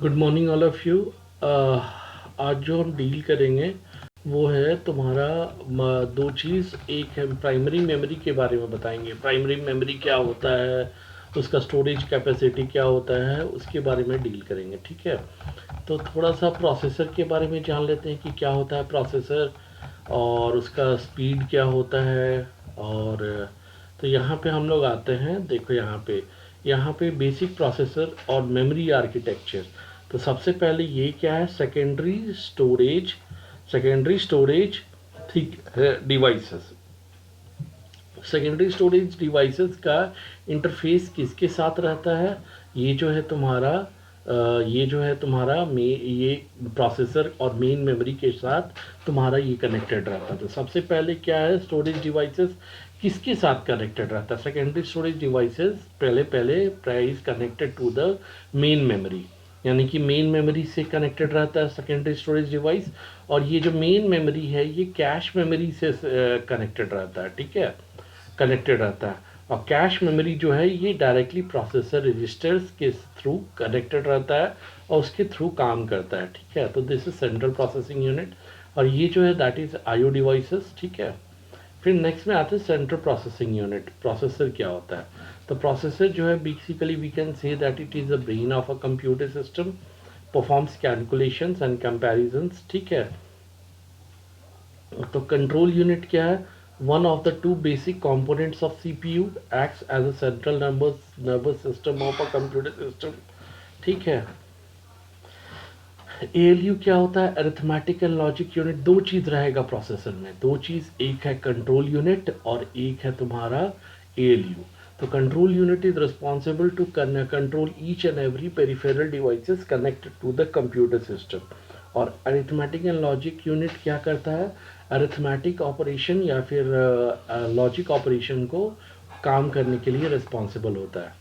Good morning all of you. आज जो हम डील करेंगे वो है तुम्हारा दो चीज़। एक है प्राइमरी मेमोरी के बारे में बताएंगे, प्राइमरी मेमोरी क्या होता है, उसका स्टोरेज कैपेसिटी क्या होता है, उसके बारे में डील करेंगे। ठीक है, तो थोड़ा सा प्रोसेसर के बारे में जान लेते हैं कि क्या होता है प्रोसेसर और उसका स्पीड क्या होता है। और तो यहाँ पे हम लोग आते हैं, देखो यहाँ पे बेसिक प्रोसेसर और मेमोरी आर्किटेक्चर। तो सबसे पहले ये क्या है, सेकेंडरी स्टोरेज ठीक है डिवाइसेस। सेकेंडरी स्टोरेज डिवाइसेस का इंटरफेस किसके साथ रहता है, ये जो है तुम्हारा ये प्रोसेसर और मेन मेमोरी के साथ तुम्हारा ये कनेक्टेड रहता है। तो सबसे पहले क्या है, स्टोरेज डिवाइसेस किसके साथ कनेक्टेड रहता है। सेकेंडरी स्टोरेज डिवाइसेस पहले पहले price connected to the main memory, यानी कि मेन मेमोरी से कनेक्टेड रहता है सेकेंडरी स्टोरेज डिवाइस। और ये जो मेन मेमोरी है ये कैश मेमोरी से कनेक्टेड रहता है। ठीक है, कनेक्टेड रहता है। और कैश मेमोरी जो है ये डायरेक्टली प्रोसेसर रजिस्टर्स के थ्रू कनेक्टेड रहता है और उसके थ्रू काम करता है। ठीक है, तो this is central processing unit और ये जो है दैट इज आईओ डिवाइसेस। ठीक है, फिर नेक्स्ट में आते हैं सेंट्रल प्रोसेसिंग यूनिट। प्रोसेसर क्या होता है, तो प्रोसेसर जो है basically we can say that it is the brain of a computer system, performs calculations and comparisons. ठीक है, तो कंट्रोल यूनिट क्या है, one of the two basic components of CPU acts as a central nervous system of a computer system। ठीक है, ALU क्या होता है, अरिथमेटिक एंड लॉजिक यूनिट। दो चीज रहेगा प्रोसेसर में, दो चीज, एक है कंट्रोल यूनिट और एक है तुम्हारा ALU। तो control unit is responsible to control each and every peripheral devices connected to the computer system. और अरिथमेटिक एंड लॉजिक यूनिट क्या करता है, अरिथमेटिक ऑपरेशन या फिर लॉजिक ऑपरेशन को काम करने के लिए रिस्पॉन्सिबल होता है।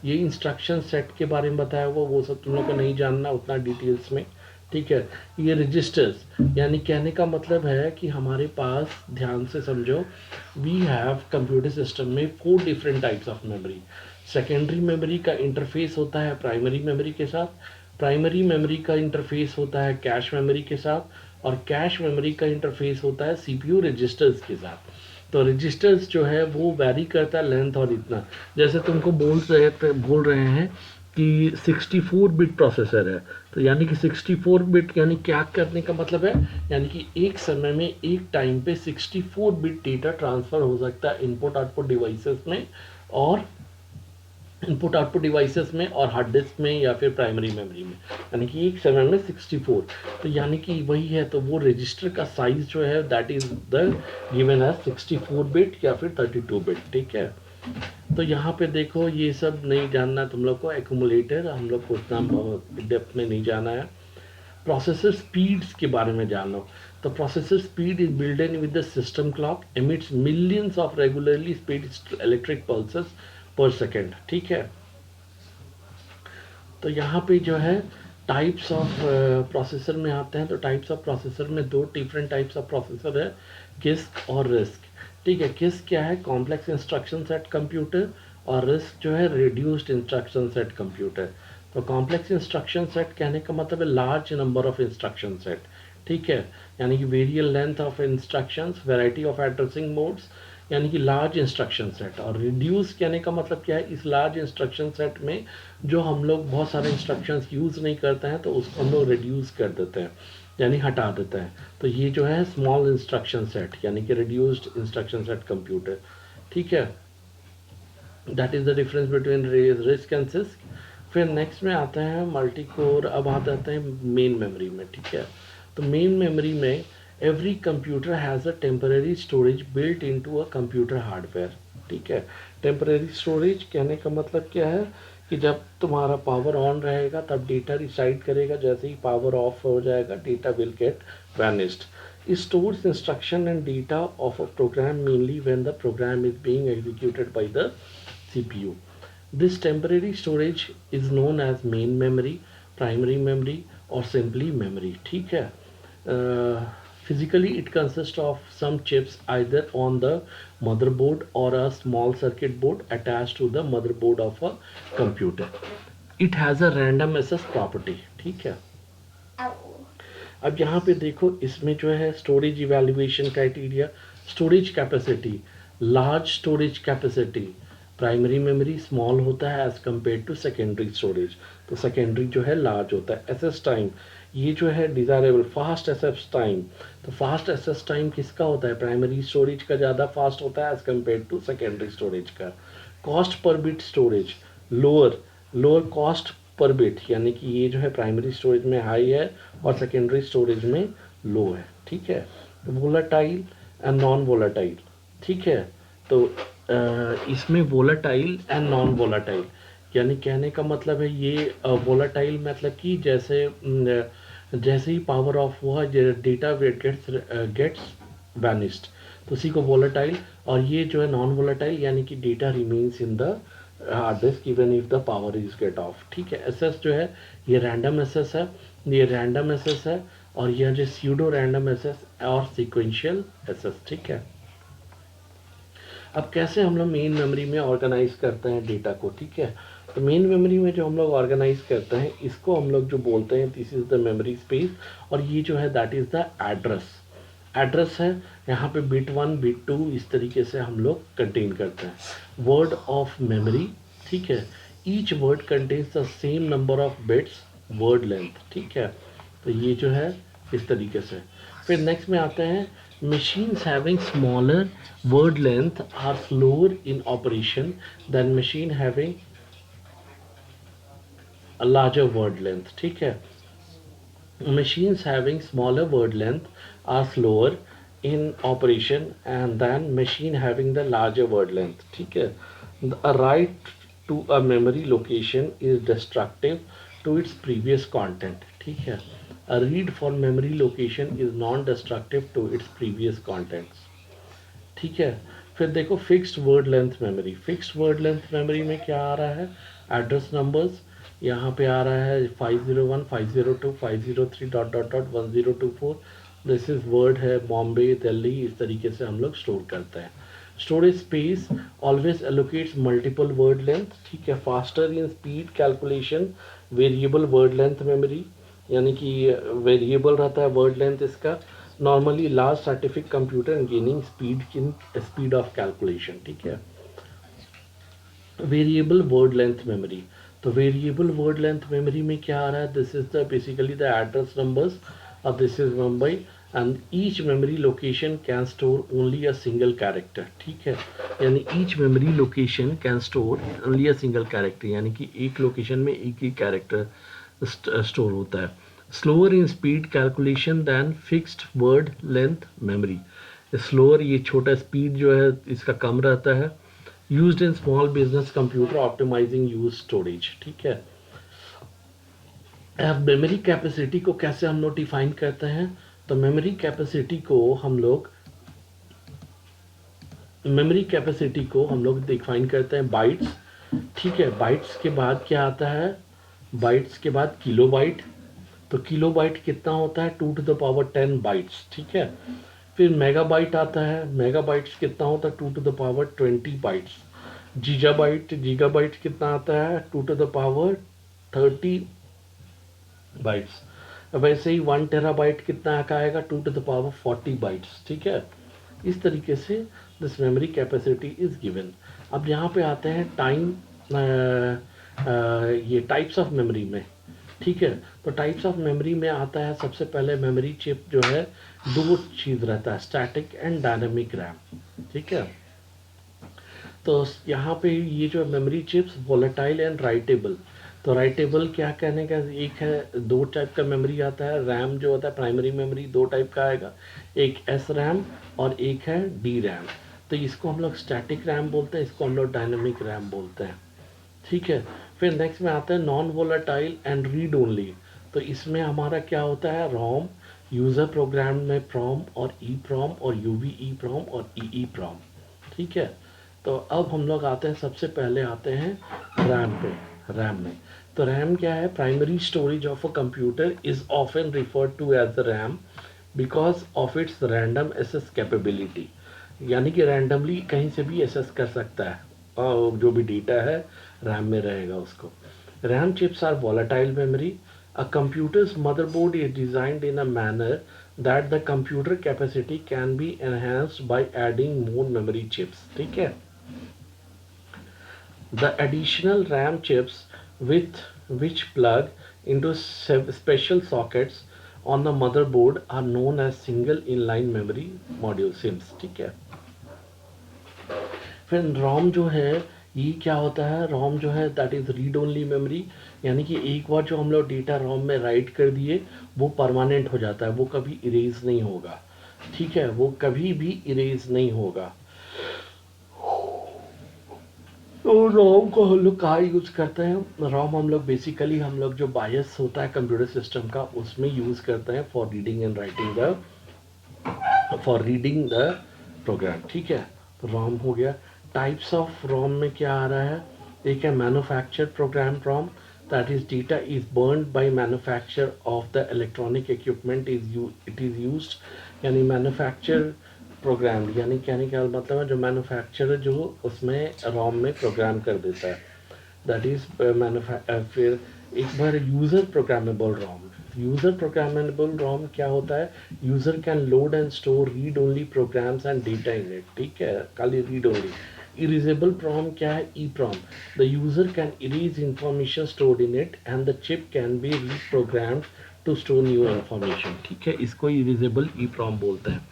ये इंस्ट्रक्शन सेट के बारे में बताया हुआ, वो सब तुम लोग को नहीं जानना उतना डिटेल्स में। ठीक है, ये रजिस्टर्स, यानी कहने का मतलब है कि हमारे पास, ध्यान से समझो, वी हैव कंप्यूटर सिस्टम में 4 different types of memory. Secondary memory का इंटरफेस होता है प्राइमरी मेमोरी के साथ, प्राइमरी मेमोरी का इंटरफेस होता है कैश मेमोरी के साथ, और कैश मेमोरी का इंटरफेस होता है सीपीयू रजिस्टर्स के साथ। तो रजिस्टर्स जो है वो वैरी करता है लेंथ और इतना, जैसे तुमको बोल रहे हैं कि 64 बिट प्रोसेसर है, तो यानी कि 64 बिट यानी क्या करने का मतलब है, यानी कि एक समय में एक टाइम पे 64 बिट डेटा ट्रांसफ़र हो सकता है इनपुट आउटपुट डिवाइसेस में, और इनपुट आउटपुट डिवाइसेस में और हार्ड डिस्क में या फिर प्राइमरी मेमोरी में, यानी कि एक समय में 64। तो यानी कि वही है, तो वो रजिस्टर का साइज जो है that is the given as 64 bit या फिर 32 बिट। ठीक है, तो यहाँ पे देखो ये सब नहीं जानना तुम लोग को, एक्यूमुलेटर हम लोग को उतना डेप्थ में नहीं जाना है। प्रोसेसर स्पीड्स के बारे में जानो, तो processor speed is build in with the system clock, emits millions of regularly speed electric pulses per second. ठीक है, तो यहाँ पे जो है टाइप्स ऑफ प्रोसेसर में आते हैं, तो टाइप्स ऑफ प्रोसेसर में दो डिफरेंट टाइप्स ऑफ प्रोसेसर है, किस्क और रिस्क। ठीक है, किस्क क्या है, कॉम्प्लेक्स इंस्ट्रक्शन सेट कंप्यूटर, और रिस्क जो है रिड्यूस्ड इंस्ट्रक्शन सेट कंप्यूटर। तो कॉम्प्लेक्स इंस्ट्रक्शन सेट कहने का मतलब है large number of instruction set. ठीक है, यानी कि वेरियल length of instructions, variety of addressing modes, यानी कि लार्ज इंस्ट्रक्शन सेट। और रिड्यूस कहने का मतलब क्या है, इस लार्ज इंस्ट्रक्शन सेट में जो हम लोग बहुत सारे इंस्ट्रक्शंस यूज़ नहीं करते हैं तो उसको हम लोग रिड्यूस कर देते हैं, यानी हटा देते हैं। तो ये जो है स्मॉल इंस्ट्रक्शन सेट, यानी कि रिड्यूस्ड इंस्ट्रक्शन सेट कंप्यूटर। ठीक है, that is the difference between risk and six. फिर नेक्स्ट में आता है मल्टी कोर, अब आ जाते हैं मेन मेमोरी में। ठीक है, तो मेन मेमोरी में every computer has a temporary storage built into a computer hardware. ठीक है, टेम्पररी स्टोरेज कहने का मतलब क्या है कि जब तुम्हारा पावर ऑन रहेगा तब डेटा रिसाइड करेगा, जैसे ही पावर ऑफ हो जाएगा data will get vanished. It stores instruction and data of a program mainly when the program is being executed by the CPU. This temporary storage is known as main memory, primary memory or simply memory. ठीक है, physically it consists of some chips either on the motherboard or a small circuit board attached to the motherboard of a computer. It has a random access property, ठीक है। अब यहाँ पे देखो इसमें जो है storage evaluation criteria, storage capacity, large storage capacity, primary memory small होता है as compare to secondary storage, तो सेकेंडरी जो है लार्ज होता है। एसेस टाइम, ये जो है डिज़ायरेबल फास्ट एसेस टाइम, तो फास्ट एसेस टाइम किसका होता है, प्राइमरी स्टोरेज का ज़्यादा फास्ट होता है as compare to secondary storage का। Cost per bit storage, lower lower cost per bit, यानी कि ये जो है प्राइमरी स्टोरेज में हाई है और सेकेंडरी स्टोरेज में लो है, ठीक है। वोलाटाइल एंड नॉन वोलाटाइल, ठीक है। तो इसमें वोलाटाइल एंड नॉन वोलाटाइल, यानी कहने का मतलब है ये वोलाटाइल मतलब कि जैसे ही पावर ऑफ हुआ डेटा गेट्स वैनिस्ड, तो उसी को वोलाटाइल। और ये जो है नॉन वोलाटाइल, यानी कि data remains in the hard disk even if the power is get of, ठीक है। एसएस जो है ये रैंडम एसएस है, ये रैंडम एसएस है, और यह जो स्यूडो रैंडम एसएस और सीक्वेंशियल एसएस, ठीक है। अब कैसे हम लोग मेन मेमोरी में ऑर्गेनाइज करते हैं डेटा को, ठीक है। तो मेन मेमोरी में जो हम लोग ऑर्गेनाइज करते हैं इसको हम लोग जो बोलते हैं this is the memory space, और ये जो है that is the address. Address है यहाँ पे बिट 1 बिट 2 इस तरीके से हम लोग कंटेन करते हैं। वर्ड ऑफ मेमोरी, ठीक है, each word contains the same number of bits word length, ठीक है। तो ये जो है इस तरीके से। फिर नेक्स्ट में आते हैं machines having smaller word length are slower in operation than machine having a larger word length, ठीक है। machines having smaller word length are slower in operation and than machine having the larger word length, ठीक है। a write to a memory location is destructive to its previous content, ठीक है। A read for memory location is non-destructive to its previous contents, ठीक है। फिर देखो fixed word length memory, fixed word length memory में क्या आ रहा है, एड्रेस नंबर्स यहाँ पे आ रहा है 501 502 503 dot dot dot 1024, this is word है बॉम्बे दिल्ली, इस तरीके से हम लोग स्टोर करते हैं। Storage space always allocates multiple word length, ठीक है। Faster in speed calculation variable word length memory, यानी कि वेरिएबल रहता है वर्ड लेंथ इसका। Normally large scientific computer gaining speed in speed of calculation, ठीक है। वेरिएबल वर्ड लेंथ मेमोरी, तो वेरिएबल वर्ड लेंथ मेमोरी में क्या आ रहा है, this is the basically the address numbers और दिस इज मुंबई and each memory location can store only a single character, ठीक है। यानी each memory location can store only a single character, यानी कि एक लोकेशन में एक ही कैरेक्टर स्टोर होता है। Slower in speed calculation than fixed word length memory, slower ये छोटा स्पीड जो है इसका कम रहता है। Used in small business computer optimizing use storage, ठीक है। अब मेमोरी कैपेसिटी को कैसे हम लोग डिफाइन करते हैं, तो मेमोरी कैपेसिटी को हम लोग डिफाइन करते हैं बाइट्स, ठीक है। बाइट्स के बाद क्या आता है, बाइट्स के बाद किलोबाइट, तो किलोबाइट कितना होता है 2 to the power 10 बाइट्स, ठीक है। फिर मेगाबाइट आता है, मेगाबाइट्स कितना होता है 2 to the power 20 bytes. Gigabyte कितना आता है 2 to the power 30 बाइट्स। वैसे ही 1 टेराबाइट कितना का आएगा 2 to the power 40 बाइट्स, ठीक है। इस तरीके से this memory capacity is given. अब यहाँ पे आते हैं टाइम ये टाइप्स ऑफ मेमोरी में, ठीक है। तो टाइप्स ऑफ मेमोरी में आता है सबसे पहले मेमोरी चिप जो है दो चीज़ रहता है, स्टैटिक एंड डायनामिक रैम, ठीक है। तो यहाँ पे ये जो memory chips volatile and writable, तो राइटेबल क्या कहने का, एक है दो टाइप का मेमोरी आता है, रैम जो होता है प्राइमरी मेमोरी दो टाइप का आएगा, एक एस रैम और एक है डी रैम। तो इसको हम लोग स्टैटिक रैम बोलते हैं, इसको हम लोग डायनामिक रैम बोलते हैं, ठीक है। फिर नेक्स्ट में आता है non volatile and read only, तो इसमें हमारा क्या होता है रोम, यूज़र प्रोग्राम में प्रॉम और ई प्रॉम और यूवी प्रॉम और ई प्रॉम, ठीक है। तो अब हम लोग आते हैं सबसे पहले आते हैं रैम पे, रैम में। तो रैम क्या है, primary storage of a computer is often referred to as the RAM because of its random access capability, यानी कि रैंडमली कहीं से भी एसेस कर सकता है और जो भी डेटा है रैम में रहेगा उसको। RAM chips are volatile memory. A computer's motherboard is designed in a manner that the computer capacity can be enhanced by adding more memory chips. ठीक है. The additional RAM chips with which plug into special sockets on the motherboard are known as single inline memory module SIMs. ठीक है. फिर रोम जो है ये क्या होता है, रोम जो है that is read only memory, यानी कि एक बार जो हम लोग डेटा रोम में राइट कर दिए वो परमानेंट हो जाता है, वो कभी इरेज नहीं होगा. ठीक है, वो कभी भी इरेज नहीं होगा. तो रोम को हम लोग कहाँ यूज़ करते हैं, रोम हम लोग बेसिकली हम लोग जो बायस होता है कंप्यूटर सिस्टम का उसमें यूज़ करते हैं for reading and writing the program. ठीक है, तो रोम हो गया. टाइप्स ऑफ रोम में क्या आ रहा है, एक है manufactured program ROM, that is data is burned by manufacture of the electronic equipment it is used. यानी मैन्युफैक्चर प्रोग्राम यानी कहने का मतलब है जो मैन्युफैक्चरर जो उसमें रोम में प्रोग्राम कर देता है, दैट इज फिर एक बार user programmable ROM. User programmable ROM क्या होता है, user can load and store read only programs and data in it. ठीक है, खाली रीड ओनली. इरेजेबल प्रोम क्या है, E PROM. The user can erase information stored in it and the chip can be reprogrammed to store new information. ठीक है, इसको erasable ई प्रोम बोलते हैं.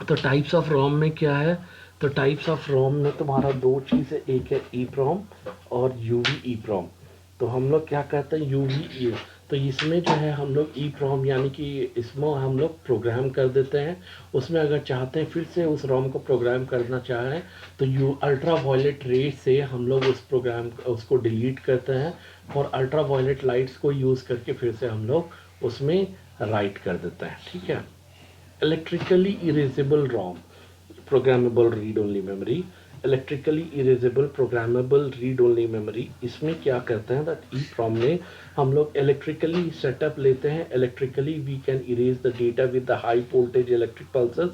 तो टाइप्स ऑफ रोम में क्या है, तो टाइप्स ऑफ रोम में तुम्हारा दो चीज़ है, एक है ई प्रोम और यूवी ई प्रोम. तो हम लोग क्या कहते हैं यूवी ई, तो इसमें जो है हम लोग ई प्रोम यानी कि इसमें हम लोग प्रोग्राम कर देते हैं. उसमें अगर चाहते हैं फिर से उस रोम को प्रोग्राम करना चाहें तो यू अल्ट्रा वायलेट रेज से हम लोग उस प्रोग्राम उसको डिलीट करते हैं और अल्ट्रा वायलेट लाइट्स को यूज़ करके फिर से हम लोग उसमें राइट कर देते हैं. ठीक है. Electrically erasable ROM, programmable read only memory. Electrically erasable programmable read only memory, इसमें क्या करते हैं दैट ई प्रोम में हम लोग इलेक्ट्रिकली सेटअप लेते हैं. Electrically we can erase the data with the high voltage electric pulses,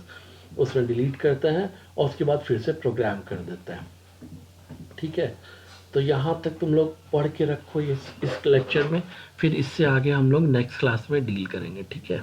उसमें डिलीट करते हैं और उसके बाद फिर से प्रोग्राम कर देते हैं. ठीक है, तो यहाँ तक तुम लोग पढ़ के रखो इस लेक्चर में, फिर इससे आगे हम लोग नेक्स्ट क्लास में डील करेंगे. ठीक है.